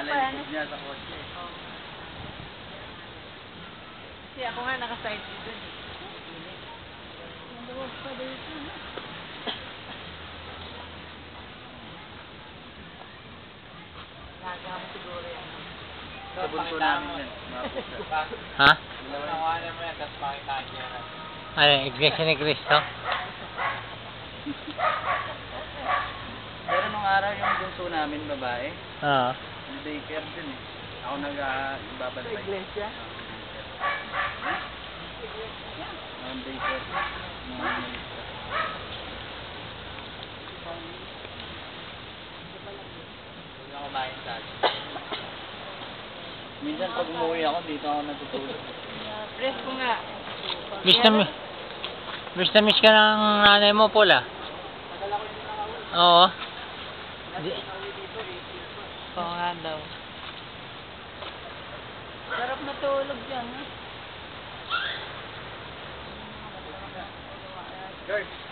nalay niya sa kotse. Kasi ako nga nakaside dito. Maluwag pa dito. Nagamo siguro yan. Sabon po namin yan. Ha? Nawanan mo yan, tapos pakitaan niya. Ano, Iglesia ni Cristo? Pero nung araw yung bunso namin, babae, Oo. yung daycare din eh. Ako nag-ibabantay. Sa iglesia? Ang daycare. Mga malista. Huwag na kumain sa atin. Minsan pag umuwi ako, dito ako natutulog. Presko nga. Miss na miss ka ng nanay mo, Paul, ah. Oo. Oo nga daw. Sarap matulog dyan, eh. George!